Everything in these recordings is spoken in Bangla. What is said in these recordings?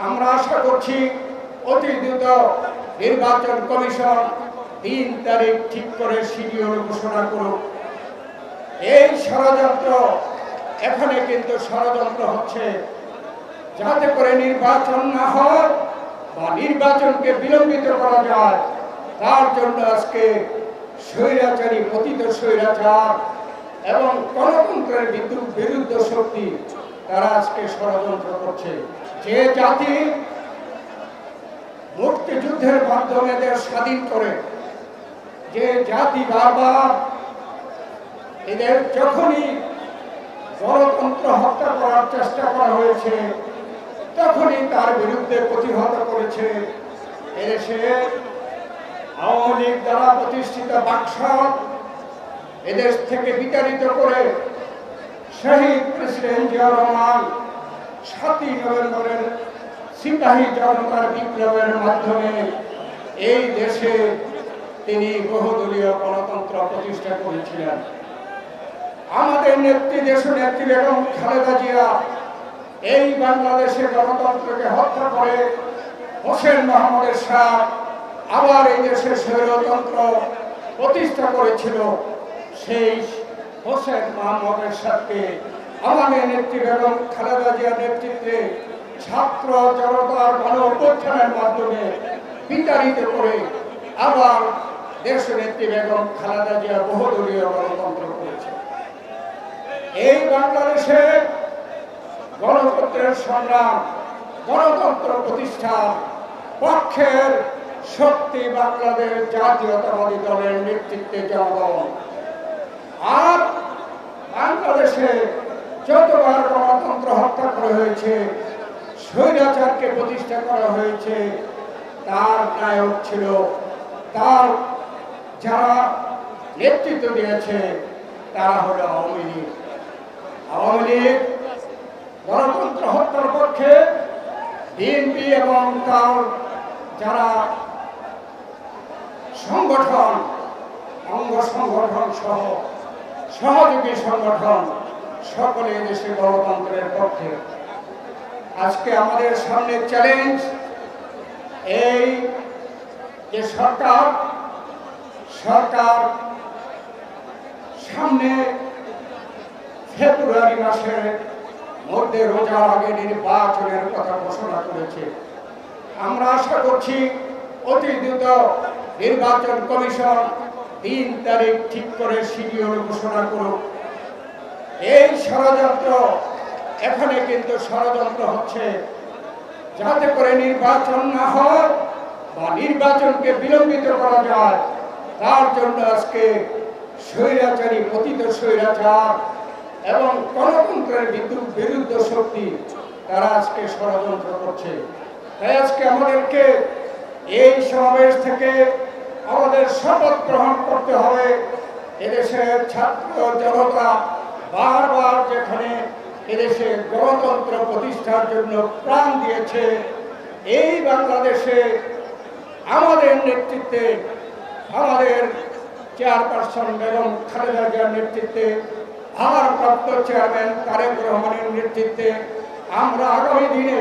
আমরা আশা করছি অতি দ্রুত নির্বাচন কমিশন ৩ তারিখ ঠিক করে শিডিউল ঘোষণা করুক। এই ষড়যন্ত্র এখানে কিন্তু ষড়যন্ত্র হচ্ছে যাতে করে নির্বাচন না হয় বা নির্বাচনকে বিলম্বিত করা যায়। তার জন্য আজকে স্বৈরাচারী পতিত স্বৈরাচার এবং গণতন্ত্রের বিরুদ্ধ শক্তি তারা আজকে ষড়যন্ত্র করছে। যে জাতি মুক্তিযুদ্ধের মাধ্যমে দেশ স্বাধীন করে, যে জাতি বারবার এদের যখনই গণতন্ত্র হত্যা করার চেষ্টা করা হয়েছে তখনই তার বিরুদ্ধে প্রতিহত করেছে। এদেশে আওয়ামী লীগ দ্বারা প্রতিষ্ঠিত বাকশাল এদেশ থেকে বিতাড়িত করে শহীদ প্রেসিডেন্ট জিয়া রহমান ৭ই নভেম্বরের সিপাহী জনতার বিপ্লবের মাধ্যমে এই দেশে তিনি বহুদলীয় গণতন্ত্র প্রতিষ্ঠা করেছিলেন। আমাদের নেত্রী দেশনেত্রী বেগম খালেদা জিয়া এই বাংলাদেশে গণতন্ত্রকে হত্যা করে হোসেন মোহাম্মদ এরশাদ আবার এই দেশে স্বৈরতন্ত্র প্রতিষ্ঠা করেছিল। সেই হোসেন মোহাম্মদ এরশাদকে আমাদের নেত্রী বেগম খালেদা জিয়ার নেতৃত্বে ছাত্র জনতার গণ অভ্যুত্থানের মাধ্যমে বিতাড়িত করে আবার দেশনেত্রী বেগম খালেদা জিয়া বহুদলীয় গণতন্ত্র করেছে। এই বাংলাদেশে গণতন্ত্রের সংগ্রাম, গণতন্ত্র প্রতিষ্ঠার পক্ষের শক্তি বাংলাদেশ জাতীয়তাবাদী দলের নেতৃত্বে জনগণ। আর বাংলাদেশে যতবার গণতন্ত্র হত্যা করা হয়েছে, স্বৈরাচারকে প্রতিষ্ঠা করা হয়েছে, তার নায়ক ছিল, তার যারা নেতৃত্ব দিয়েছে তারা হলো আওয়ামী লীগ। আওয়ামী লীগ গণতন্ত্র হত্যার পক্ষে, বিএনপি এবং তার যারা সংগঠন, অঙ্গ সংগঠন সহ সহযোগী সংগঠন সকলে দেশে গণতন্ত্রের পক্ষে। আজকে আমাদের সামনে চ্যালেঞ্জ এই যে সরকার সামনে ফেব্রুয়ারি মাসের মধ্যে রোজার আগে নির্বাচনের কথা ঘোষণা করেছে। আমরা আশা করছি অতি দ্রুত নির্বাচন কমিশন ৩ তারিখ ঠিক করে শিডিউল ঘোষণা করুক। এই ষড়যন্ত্র এখানে কিন্তু ষড়যন্ত্র হচ্ছে যাতে করে নির্বাচন না হয় বা নির্বাচনকে বিলম্বিত করা যায়। তার জন্য আজকে স্বৈরাচারী পতিত স্বৈরাচার এবং গণতন্ত্রের বিরুদ্ধ শক্তি তারা আজকে ষড়যন্ত্র করছে। তাই আজকে আমাদেরকে এই সমাবেশ থেকে আমাদের শপথ গ্রহণ করতে হবে। এদেশের ছাত্র জনতা বারবার যেখানে এদেশে গণতন্ত্র প্রতিষ্ঠার জন্য প্রাণ দিয়েছে, এই বাংলাদেশে আমাদের নেতৃত্বে, আমাদের চেয়ারপারসন বেগম খালেদা জিয়ার নেতৃত্বে, ভারপ্রাপ্ত চেয়ারম্যান তারেক রহমানের নেতৃত্বে আমরা আগামী দিনে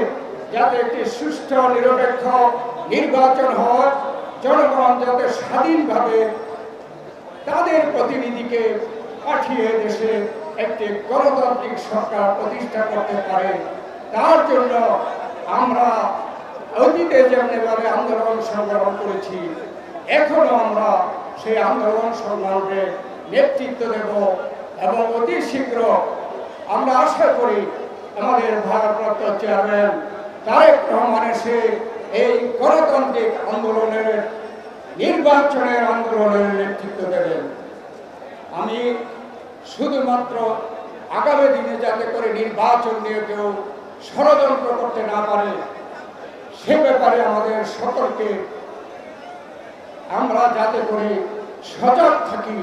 যাতে একটি সুষ্ঠু নিরপেক্ষ নির্বাচন হয়, জনগণ যাতে স্বাধীনভাবে তাদের প্রতিনিধিকে পাঠিয়ে দেশে একটি গণতান্ত্রিক সরকার প্রতিষ্ঠা করতে পারে, তার জন্য আমরা অতীতে যেমনিভাবে আন্দোলন সংগ্রাম করেছি এখনো আমরা সেই আন্দোলন সংগ্রামে নেতৃত্ব দেব এবং অতি শীঘ্র আমরা আশা করি আমাদের ভারপ্রাপ্ত চেয়ারম্যান তারেক রহমান এসে এই গণতান্ত্রিক আন্দোলনের নির্বাচনের আন্দোলনের নেতৃত্ব দেবেন। আমি শুধুমাত্র আগামী দিনে যাতে করে নির্বাচন নিয়ে কেউ ষড়যন্ত্র করতে না পারে সে ব্যাপারে আমাদের সকলকে আমরা যাতে করে সজাগ থাকি